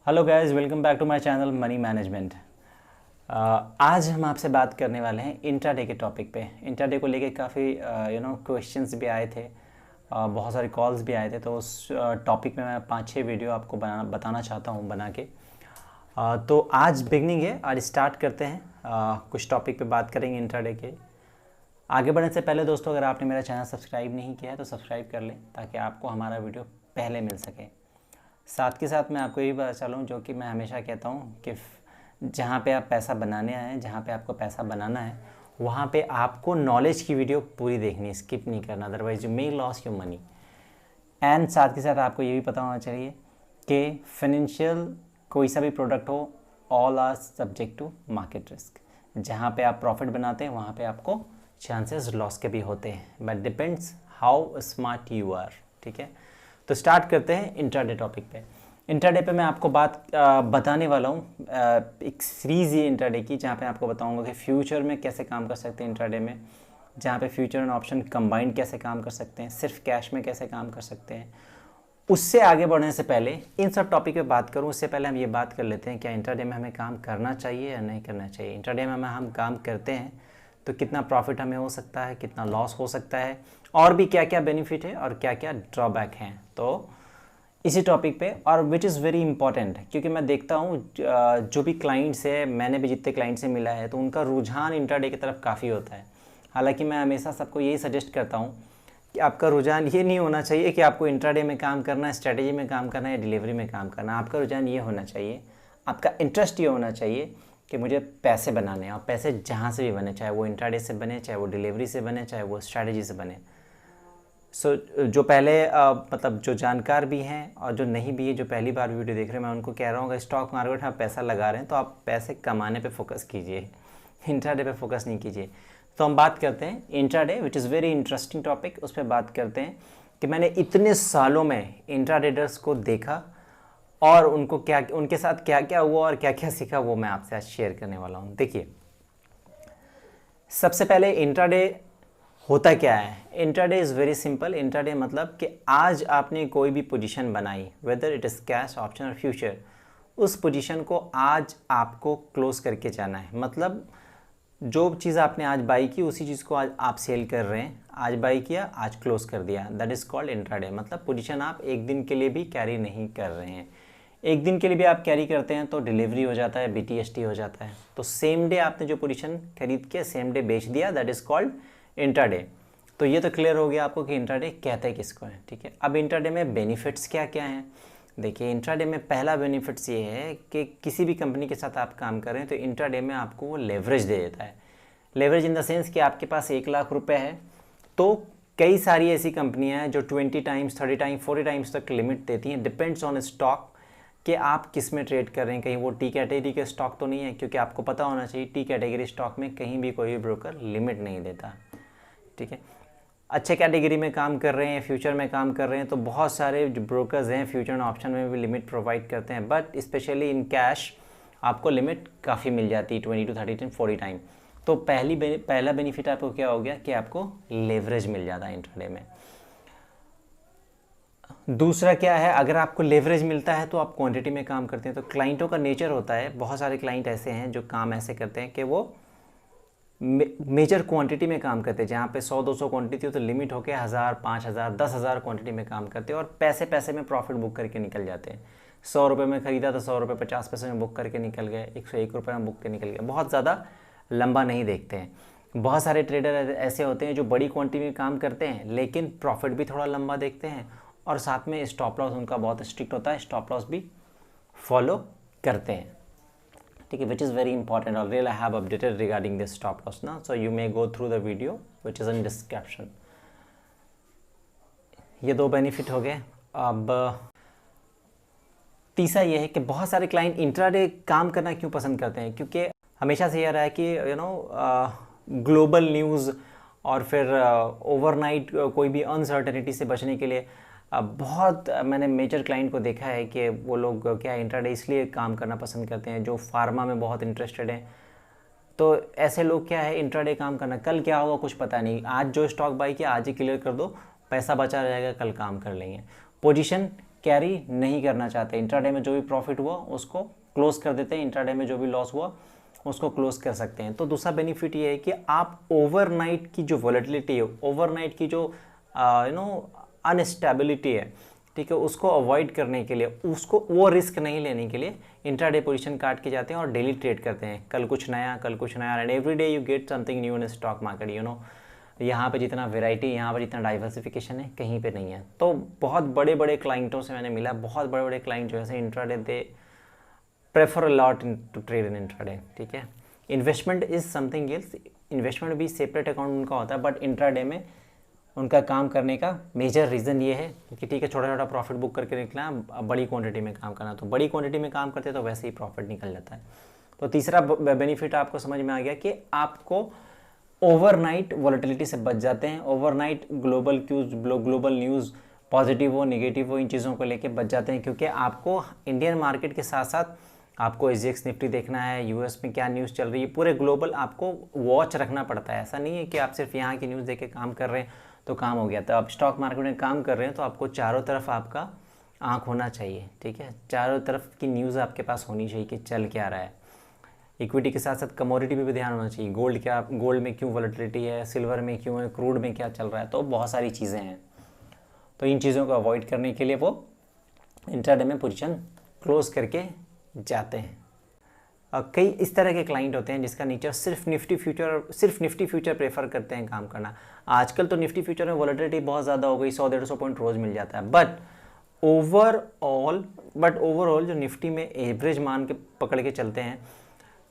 Hello guys, welcome back to my channel money management. आज हम आपसे बात करने वाले हैं इंट्राडे के टॉपिक पे। इंट्राडे को लेके काफ़ी क्वेश्चंस भी आए थे, बहुत सारे कॉल्स भी आए थे। तो उस टॉपिक में मैं 5-6 वीडियो आपको बताना चाहता हूँ बना के। तो आज बिगनिंग है, आज स्टार्ट करते हैं। कुछ टॉपिक पे बात करेंगे इंट्राडे के। आगे बढ़ने से पहले दोस्तों, अगर आपने मेरा चैनल सब्सक्राइब नहीं किया है तो सब्सक्राइब कर लें ताकि आपको हमारा वीडियो पहले मिल सके। साथ के साथ मैं आपको यही बता चलूँ, जो कि मैं हमेशा कहता हूँ कि जहाँ पे आप पैसा बनाने आए हैं, जहाँ पे आपको पैसा बनाना है, वहाँ पे आपको नॉलेज की वीडियो पूरी देखनी है, स्किप नहीं करना, otherwise you may loss your money. And साथ के साथ आपको ये भी पता होना चाहिए कि फाइनेंशियल कोई सा भी प्रोडक्ट हो, all are subject to market risk. जहाँ पे आप प्रॉफिट बनाते हैं वहाँ पे आपको चांसेस लॉस के भी होते हैं, but depends how smart you are. ठीक है, तो स्टार्ट करते हैं इंट्राडे टॉपिक पे। इंट्राडे पे मैं आपको बताने वाला हूँ एक सीरीज़ ये इंट्राडे की, जहाँ पे आपको बताऊँगा कि फ्यूचर में कैसे काम कर सकते हैं इंट्राडे में, जहाँ पे फ्यूचर एंड ऑप्शन कंबाइंड कैसे काम कर सकते हैं, सिर्फ कैश में कैसे काम कर सकते हैं। उससे आगे बढ़ने से पहले इन सब टॉपिक पे बात करूँ, उससे पहले हम ये बात कर लेते हैं क्या इंट्राडे में हमें काम करना चाहिए या नहीं करना चाहिए। इंट्राडे में हम काम करते हैं तो कितना प्रॉफिट हमें हो सकता है, कितना लॉस हो सकता है, और भी क्या क्या बेनिफिट है और क्या क्या ड्रॉबैक हैं। तो इसी टॉपिक पे, और विच इज़ वेरी इंपॉर्टेंट, क्योंकि मैं देखता हूँ जो भी क्लाइंट्स है, मैंने भी जितने क्लाइंट से मिला है, तो उनका रुझान इंट्राडे की तरफ काफ़ी होता है। हालांकि मैं हमेशा सबको यही सजेस्ट करता हूँ कि आपका रुझान ये नहीं होना चाहिए कि आपको इंट्राडे में काम करना है, स्ट्रेटेजी में काम करना है, डिलीवरी में काम करना है। आपका रुझान ये होना चाहिए, आपका इंटरेस्ट ये होना चाहिए कि मुझे पैसे बनाने हैं, और पैसे जहाँ से भी बने, चाहे वो इंट्राडे से बने, चाहे वो डिलीवरी से बने, चाहे वो स्ट्रैटेजी से बने। जो पहले मतलब जो जानकार भी हैं और जो नहीं भी है, जो पहली बार वीडियो देख रहे हैं, मैं उनको कह रहा हूँ कि स्टॉक मार्केट में आप पैसा लगा रहे हैं तो आप पैसे कमाने पे फोकस कीजिए, इंट्राडे पे फोकस नहीं कीजिए। तो हम बात करते हैं intraday, which is very interesting topic. उस पर बात करते हैं कि मैंने इतने सालों में इंट्राडेडर्स को देखा और उनको उनके साथ क्या क्या हुआ और क्या क्या सीखा, वो मैं आपसे आज शेयर करने वाला हूँ। देखिए, सबसे पहले इंट्राडे होता क्या है। Intraday is very simple. Intraday मतलब कि आज आपने कोई भी पोजीशन बनाई, whether it is cash, option और फ्यूचर, उस पोजीशन को आज आपको क्लोज करके जाना है। मतलब जो चीज़ आपने आज बाई की, उसी चीज़ को आज आप सेल कर रहे हैं। आज बाई किया, आज क्लोज कर दिया, दैट इज़ कॉल्ड इंट्राडे। मतलब पोजीशन आप एक दिन के लिए भी कैरी नहीं कर रहे हैं। एक दिन के लिए भी आप कैरी करते हैं तो डिलीवरी हो जाता है, BTST हो जाता है। तो सेम डे आपने जो पोजीशन खरीद के सेम डे बेच दिया, दैट इज़ कॉल्ड इंट्राडे। तो ये तो क्लियर हो गया आपको कि इंट्राडे कहते हैं किसको है। ठीक है, अब इंट्राडे में बेनिफिट्स क्या क्या हैं। देखिए, इंट्राडे में पहला बेनिफिट्स ये है कि किसी भी कंपनी के साथ आप काम कर रहे हैं तो इंट्राडे में आपको वो लेवरेज दे देता है। लेवरेज इन द सेंस कि आपके पास 1 लाख रुपए है, तो कई सारी ऐसी कंपनियां हैं जो 20 टाइम्स, 30 टाइम्स, 40 टाइम्स तक लिमिट देती हैं। डिपेंड्स ऑन स्टॉक कि आप किस में ट्रेड कर रहे हैं। कहीं वो टी कैटेगरी के स्टॉक तो नहीं है, क्योंकि आपको पता होना चाहिए टी कैटेगरी स्टॉक में कहीं भी कोई भी ब्रोकर लिमिट नहीं देता। ठीक है, अच्छे कैटेगरी में काम कर रहे हैं, फ्यूचर में काम कर रहे हैं, तो बहुत सारे जो ब्रोकर्स हैं फ्यूचर एंड ऑप्शन में भी लिमिट प्रोवाइड करते हैं, बट स्पेशली इन कैश आपको लिमिट काफ़ी मिल जाती है, 20 to 30 to 40 टाइम। तो पहला बेनिफिट आपको क्या हो गया कि आपको लेवरेज मिल जाता है इंट्राडे में। दूसरा क्या है, अगर आपको लेवरेज मिलता है तो आप क्वांटिटी में काम करते हैं। तो क्लाइंटों का नेचर होता है, बहुत सारे क्लाइंट ऐसे हैं जो काम ऐसे करते हैं कि वो मेजर क्वांटिटी में काम करते हैं। जहाँ पे 100-200 क्वांटिटी हो तो लिमिट होके 1000, 5000, 10,000 क्वांटिटी में काम करते हैं और पैसे पैसे में प्रॉफिट बुक करके निकल जाते हैं। 100 रुपये में खरीदा तो 100 रुपये 50 पैसे में बुक करके निकल गए, 101 रुपये में बुक के निकल गए। बहुत ज़्यादा लंबा नहीं देखते हैं। बहुत सारे ट्रेडर ऐसे होते हैं जो बड़ी क्वांटिटी में काम करते हैं लेकिन प्रॉफिट भी थोड़ा लंबा देखते हैं, और साथ में स्टॉप लॉस उनका बहुत स्ट्रिक्ट होता है, स्टॉप लॉस भी फॉलो करते हैं। ठीक है, which is very important. Already I have updated regarding this stop loss ना, so you may go through the video which is in description. ये 2 बेनिफिट हो गए। अब तीसरा ये है कि बहुत सारे क्लाइंट इंट्राडे काम करना क्यों पसंद करते हैं, क्योंकि हमेशा से यह रहा है कि ग्लोबल न्यूज़ और फिर ओवरनाइट कोई भी अनसर्टेनिटी से बचने के लिए बहुत मैंने मेजर क्लाइंट को देखा है कि वो लोग क्या इंट्राडे इसलिए काम करना पसंद करते हैं जो फार्मा में बहुत इंटरेस्टेड हैं। तो ऐसे लोग क्या है, इंट्राडे काम करना, कल क्या होगा कुछ पता नहीं, आज जो स्टॉक बाई किया आज ही क्लियर कर दो, पैसा बचा रहेगा, कल काम कर लेंगे। पोजीशन कैरी नहीं करना चाहते। इंट्राडे में जो भी प्रॉफिट हुआ उसको क्लोज कर देते हैं, इंट्राडे में जो भी लॉस हुआ उसको क्लोज कर सकते हैं। तो दूसरा बेनिफिट ये है कि आप ओवरनाइट की जो वॉलेटिलिटी है, ओवरनाइट की जो अनस्टेबिलिटी है, ठीक है, उसको अवॉइड करने के लिए, उसको वो रिस्क नहीं लेने के लिए इंट्राडे पोजीशन काट के जाते हैं और डेली ट्रेड करते हैं। कल कुछ नया, कल कुछ नया, and every day you get something new in stock market. यहाँ पे जितना वैरायटी, यहाँ पर जितना डाइवर्सिफिकेशन है कहीं पे नहीं है। तो बहुत बड़े बड़े क्लाइंटों से मैंने मिला, बहुत बड़े बड़े क्लाइंट जो है intraday they prefer a lot to trade in intraday, ठीक है। Investment is something else, investment भी सेपरेट अकाउंट उनका होता है, बट इंट्राडे में उनका काम करने का मेजर रीज़न ये है कि ठीक है, छोटा छोटा प्रॉफिट बुक करके निकला, बड़ी क्वांटिटी में काम करना। तो बड़ी क्वांटिटी में काम करते तो वैसे ही प्रॉफिट निकल जाता है। तो तीसरा बेनिफिट आपको समझ में आ गया कि आपको ओवरनाइट वॉलेटिलिटी से बच जाते हैं। ओवरनाइट ग्लोबल न्यूज़ पॉजिटिव हो नेगेटिव हो, इन चीज़ों को लेके बच जाते हैं, क्योंकि आपको इंडियन मार्केट के साथ साथ आपको एसजीएक्स निफ्टी देखना है, यूएस में क्या न्यूज़ चल रही है, पूरे ग्लोबल आपको वॉच रखना पड़ता है। ऐसा नहीं है कि आप सिर्फ यहाँ की न्यूज़ देख के काम कर रहे हैं तो काम हो गया। तो आप स्टॉक मार्केट में काम कर रहे हैं तो आपको चारों तरफ आपका आँख होना चाहिए, ठीक है, चारों तरफ की न्यूज़ आपके पास होनी चाहिए कि चल क्या रहा है। इक्विटी के साथ साथ कमोडिटी में भी ध्यान होना चाहिए, गोल्ड में क्यों वॉलेटिलिटी है, सिल्वर में क्यों है, क्रूड में क्या चल रहा है। तो बहुत सारी चीज़ें हैं, तो इन चीज़ों को अवॉइड करने के लिए वो इंट्राडे में पोजीशन क्लोज करके जाते हैं। कई इस तरह के क्लाइंट होते हैं जिसका नेचर सिर्फ निफ्टी फ्यूचर प्रेफर करते हैं काम करना। आजकल तो निफ्टी फ्यूचर में वॉलेटिलिटी बहुत ज़्यादा हो गई, 100-150 पॉइंट रोज़ मिल जाता है, बट ओवरऑल जो निफ्टी में एवरेज मान के पकड़ के चलते हैं,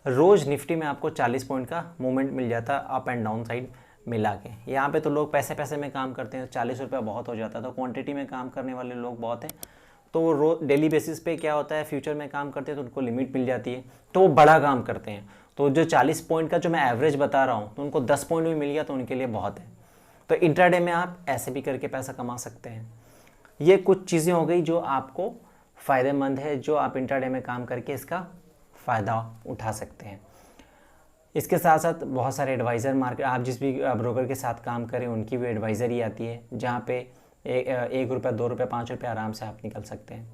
रोज़ निफ्टी में आपको 40 पॉइंट का मूवमेंट मिल जाता है अप एंड डाउन साइड मिला के। यहाँ पे तो लोग पैसे में काम करते हैं, 40 रुपये बहुत हो जाता है। तो क्वांटिटी में काम करने वाले लोग बहुत हैं, तो वो डेली बेसिस पे क्या होता है, फ्यूचर में काम करते हैं तो उनको लिमिट मिल जाती है, तो वो बड़ा काम करते हैं। तो जो 40 पॉइंट का जो मैं एवरेज बता रहा हूँ, तो उनको 10 पॉइंट भी मिल गया तो उनके लिए बहुत है। तो इंट्राडे में आप ऐसे भी करके पैसा कमा सकते हैं। ये कुछ चीज़ें हो गई जो आपको फ़ायदेमंद है, जो आप इंट्राडे में काम करके इसका फ़ायदा उठा सकते हैं। इसके साथ साथ बहुत सारे एडवाइज़र मार्केट, आप जिस भी ब्रोकर के साथ काम करें उनकी भी एडवाइज़री आती है, जहाँ पे 1 रुपया, 2 रुपये, 5 रुपये आराम से आप निकल सकते हैं।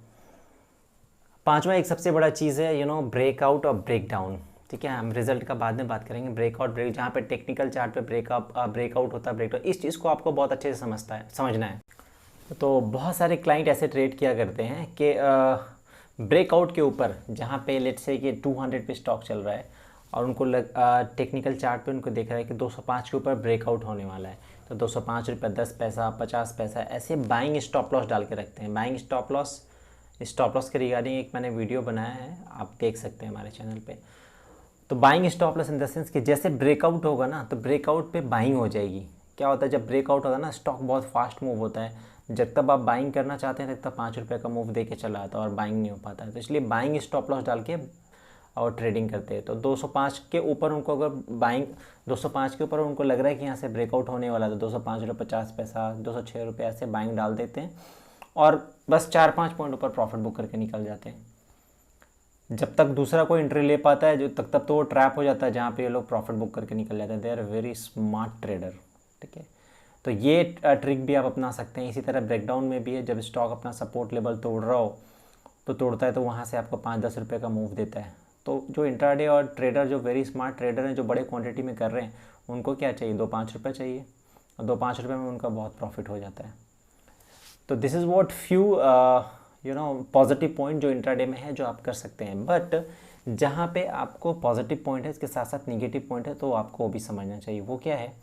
पांचवा एक सबसे बड़ा चीज़ है ब्रेकआउट और ब्रेकडाउन, ठीक है। हम रिजल्ट का बाद में बात करेंगे। ब्रेकआउट जहाँ पे टेक्निकल चार्ट पे ब्रेकआउट होता है, ब्रेकडाउन, इस चीज़ को आपको बहुत अच्छे से समझना है। तो बहुत सारे क्लाइंट ऐसे ट्रेड किया करते हैं कि ब्रेकआउट के ऊपर, जहाँ पे लेट्स से कि 200 पे स्टॉक चल रहा है और उनको टेक्निकल चार्ट पे उनको दिख रहा है कि 205 के ऊपर ब्रेकआउट होने वाला है, तो 205 रुपये, 10 पैसा, 50 पैसा ऐसे बाइंग स्टॉप लॉस डाल के रखते हैं। बाइंग स्टॉप लॉस के रिगार्डिंग एक मैंने वीडियो बनाया है, आप देख सकते हैं हमारे चैनल पे। तो buying stop loss in the sense कि जैसे ब्रेकआउट होगा ना, तो ब्रेकआउट पे बाइंग हो जाएगी। क्या होता है, जब ब्रेकआउट होता है ना, स्टॉक बहुत फास्ट मूव होता है, जब तक आप बाइंग करना चाहते हैं तब तक 5 रुपये का मूव दे के चला आता है और बाइंग नहीं हो पाता है। तो इसलिए बाइंग स्टॉप लॉस डाल के और ट्रेडिंग करते हैं। तो 205 के ऊपर उनको अगर बाइंग 205 के ऊपर उनको लग रहा है कि यहाँ से ब्रेकआउट होने वाला है, तो 205 रुपये 50 पैसा, 206 रुपये ऐसे बाइंग डाल देते हैं और बस 4-5 पॉइंट ऊपर प्रॉफिट बुक करके निकल जाते हैं। जब तक दूसरा कोई एंट्री ले पाता है तब तो वो ट्रैप हो जाता है, जहाँ पे ये लोग प्रॉफिट बुक करके निकल जाते हैं। They are very smart trader, ठीक है। तो ये ट्रिक भी आप अपना सकते हैं। इसी तरह ब्रेकडाउन में भी है, जब स्टॉक अपना सपोर्ट लेवल तोड़ रहा हो, तो तोड़ता है तो वहाँ से आपको 5-10 रुपये का मूव देता है। तो जो इंट्राडे और ट्रेडर, जो वेरी स्मार्ट ट्रेडर हैं, जो बड़े क्वांटिटी में कर रहे हैं, उनको क्या चाहिए, 2-5 रुपये चाहिए, और 2-5 रुपये में उनका बहुत प्रॉफिट हो जाता है। तो this is what few positive point जो इंट्राडे में है जो आप कर सकते हैं। बट जहाँ पे आपको पॉजिटिव पॉइंट है, इसके साथ साथ निगेटिव पॉइंट है, तो आपको वो भी समझना चाहिए। वो क्या है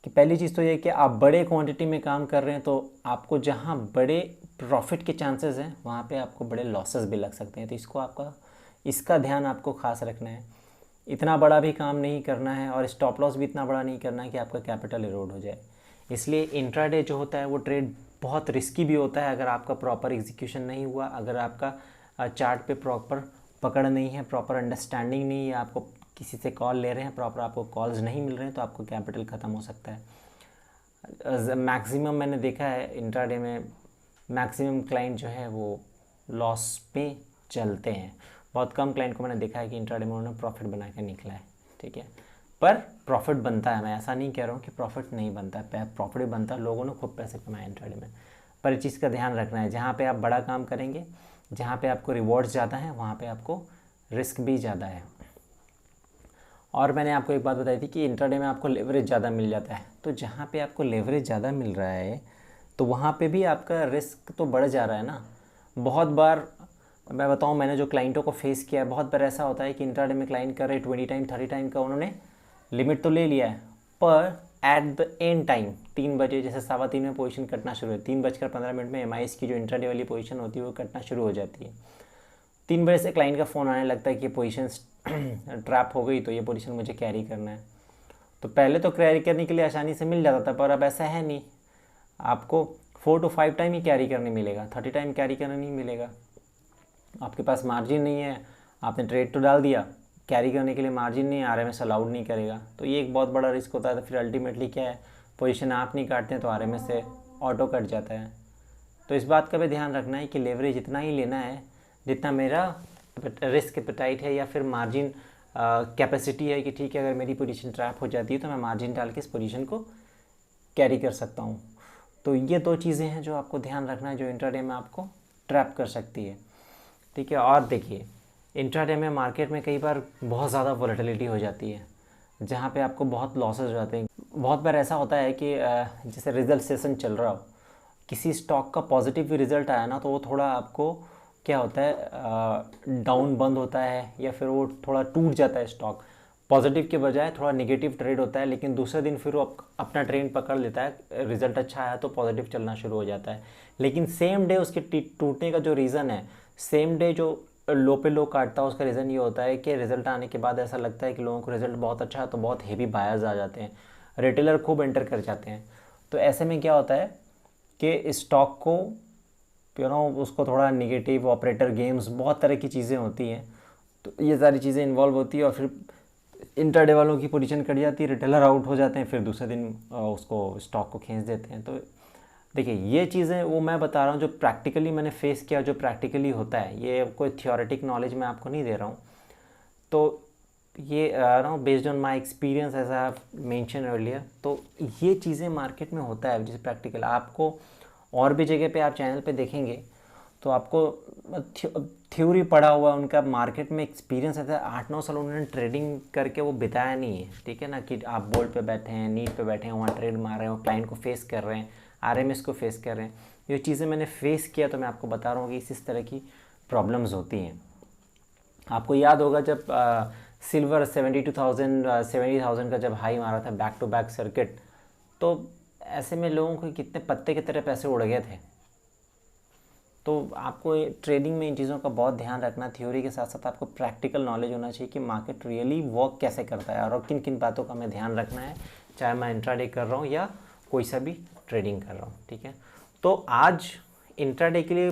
कि पहली चीज़ तो ये कि आप बड़े क्वांटिटी में काम कर रहे हैं, तो आपको जहाँ बड़े प्रॉफिट के चांसेस हैं वहाँ पे आपको बड़े लॉसेस भी लग सकते हैं। तो इसका ध्यान आपको खास रखना है। इतना बड़ा भी काम नहीं करना है और स्टॉप लॉस भी इतना बड़ा नहीं करना है कि आपका कैपिटल इरोड हो जाए। इसलिए इंट्राडे जो होता है वो ट्रेड बहुत रिस्की भी होता है। अगर आपका प्रॉपर एग्जीक्यूशन नहीं हुआ, अगर आपका चार्ट पे प्रॉपर पकड़ नहीं है, प्रॉपर अंडरस्टैंडिंग नहीं है, आपको किसी से कॉल ले रहे हैं, प्रॉपर आपको कॉल्स नहीं मिल रहे हैं, तो आपको कैपिटल ख़त्म हो सकता है। मैक्सिमम मैंने देखा है इंट्राडे में मैक्सिमम क्लाइंट जो है वो लॉस पे चलते हैं। बहुत कम क्लाइंट को मैंने देखा है कि इंट्राडे में उन्होंने प्रॉफिट बना के निकला है, ठीक है। पर प्रॉफिट बनता है, मैं ऐसा नहीं कह रहा हूँ कि प्रॉफिट नहीं बनता है, प्रॉफिट भी बनता है। लोगों ने खूब पैसे कमाए इंट्राडे में, पर इस चीज़ का ध्यान रखना है, जहाँ पे आप बड़ा काम करेंगे, जहाँ पे आपको रिवॉर्ड्स ज़्यादा हैं, वहाँ पे आपको रिस्क भी ज़्यादा है। और मैंने आपको एक बात बताई थी कि इंट्राडे में आपको लेवरेज ज़्यादा मिल जाता है। तो जहाँ पे आपको लेवरेज ज़्यादा मिल रहा है तो वहाँ पे भी आपका रिस्क तो बढ़ जा रहा है ना। बहुत बार मैं बताऊँ, मैंने जो क्लाइंटों को फेस किया है, बहुत बार ऐसा होता है कि इंट्राडे में क्लाइंट कर रहे 20 टाइम 30 टाइम का उन्होंने लिमिट तो ले लिया है, पर एट द एंड टाइम 3 बजे जैसे 3:15 में पोजीशन कटना शुरू है, 3:15 में एमआईएस की जो इंट्राडे वाली पोजीशन होती है वो कटना शुरू हो जाती है। 3 बजे से क्लाइंट का फ़ोन आने लगता है कि पोजीशन ट्रैप हो गई, तो ये पोजीशन मुझे कैरी करना है। तो पहले तो कैरी करने के लिए आसानी से मिल जाता था, पर अब ऐसा है नहीं, आपको 4 to 5 टाइम ही कैरी करने मिलेगा, 30 टाइम कैरी करने नहीं मिलेगा। आपके पास मार्जिन नहीं है, आपने ट्रेड तो डाल दिया, कैरी करने के लिए मार्जिन नहीं है, आरएमएस अलाउड नहीं करेगा, तो ये एक बहुत बड़ा रिस्क होता है। तो फिर अल्टीमेटली क्या है, पोजीशन आप नहीं काटते हैं तो आरएमएस से ऑटो कट जाता है। तो इस बात का भी ध्यान रखना है कि लेवरेज इतना ही लेना है जितना मेरा रिस्क एपेटाइट है या फिर मार्जिन कैपेसिटी है, कि ठीक है अगर मेरी पोजीशन ट्रैप हो जाती है तो मैं मार्जिन डाल के इस पोजीशन को कैरी कर सकता हूँ। तो ये 2 चीज़ें हैं जो आपको ध्यान रखना है, जो इंट्राडे में आपको ट्रैप कर सकती है, ठीक है। और देखिए, इंट्राडे में मार्केट में कई बार बहुत ज़्यादा वॉलेटिलिटी हो जाती है, जहाँ पे आपको बहुत लॉसेस हो जाते हैं। बहुत बार ऐसा होता है कि जैसे रिजल्ट सेशन चल रहा हो, किसी स्टॉक का पॉजिटिव भी रिजल्ट आया ना, तो वो थोड़ा आपको क्या होता है, डाउन बंद होता है या फिर वो थोड़ा टूट जाता है स्टॉक। पॉजिटिव के बजाय थोड़ा नेगेटिव ट्रेड होता है, लेकिन दूसरे दिन फिर वो अपना ट्रेंड पकड़ लेता है, रिजल्ट अच्छा आया तो पॉजिटिव चलना शुरू हो जाता है। लेकिन सेम डे उसके टूटने का जो रीज़न है, सेम डे जो लो पे लो काटता है, उसका रीज़न ये होता है कि रिजल्ट आने के बाद ऐसा लगता है कि लोगों को रिजल्ट बहुत अच्छा है, तो बहुत हेवी बायर्स आ जाते हैं, रिटेलर खूब एंटर कर जाते हैं। तो ऐसे में क्या होता है कि स्टॉक को उसको थोड़ा निगेटिव, ऑपरेटर गेम्स, बहुत तरह की चीज़ें होती हैं, तो ये सारी चीज़ें इन्वॉल्व होती है और फिर इंट्राडे वालों की पोजीशन कट जाती है, रिटेलर आउट हो जाते हैं, फिर दूसरे दिन उसको स्टॉक को खींच देते हैं। तो देखिए, ये चीज़ें वो मैं बता रहा हूँ जो प्रैक्टिकली मैंने फेस किया, जो प्रैक्टिकली होता है, ये कोई थियोरेटिक नॉलेज मैं आपको नहीं दे रहा हूँ। तो ये based on my experience as I have mention earlier, तो ये चीज़ें मार्केट में होता है, जैसे प्रैक्टिकल आपको और भी जगह पे आप चैनल पे देखेंगे तो आपको थ्योरी पढ़ा हुआ, उनका मार्केट में एक्सपीरियंस ऐसा 8-9 साल उन्होंने ट्रेडिंग करके वो बिताया नहीं है, ठीक है ना, कि आप बोल्ड पे बैठे हैं, नीट पे बैठे हैं, वहाँ ट्रेड मार रहे हैं, क्लाइंट को फेस कर रहे हैं, आरएमएस को फेस कर रहे हैं। ये चीज़ें मैंने फेस किया, तो मैं आपको बता रहा हूँ कि इस तरह की प्रॉब्लम्स होती हैं। आपको याद होगा जब सिल्वर 70,000 का जब हाई मारा था बैक टू बैक सर्किट, तो ऐसे में लोगों को कितने पत्ते की तरह पैसे उड़ गए थे। तो आपको ट्रेडिंग में इन चीज़ों का बहुत ध्यान रखना, थ्योरी के साथ साथ आपको प्रैक्टिकल नॉलेज होना चाहिए कि मार्केट रियली वर्क कैसे करता है और किन किन बातों का हमें ध्यान रखना है, चाहे मैं इंट्राडे कर रहा हूँ या कोई सा भी ट्रेडिंग कर रहा हूँ, ठीक है। तो आज इंट्राडे के लिए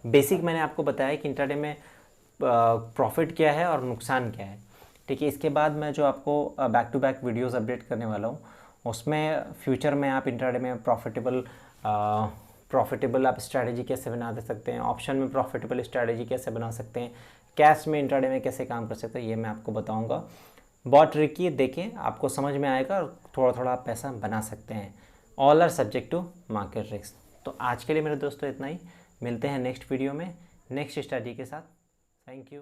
बेसिक मैंने आपको बताया कि इंट्राडे में प्रॉफिट क्या है और नुकसान क्या है, ठीक है। इसके बाद मैं जो आपको back to back videos update करने वाला हूँ, उसमें फ्यूचर में आप इंट्राडे में प्रॉफिटेबल आप स्ट्रैटेजी कैसे बना दे सकते हैं, ऑप्शन में प्रॉफिटेबल स्ट्रैटेजी कैसे बना सकते हैं, कैश में इंट्राडे में कैसे काम कर सकते हैं, ये मैं आपको बताऊंगा। बहुत ट्रिकी है, देखें आपको समझ में आएगा और थोड़ा थोड़ा आप पैसा बना सकते हैं। All are subject to market risk. तो आज के लिए मेरे दोस्तों इतना ही, मिलते हैं नेक्स्ट वीडियो में नेक्स्ट स्ट्रैटेजी के साथ। Thank you.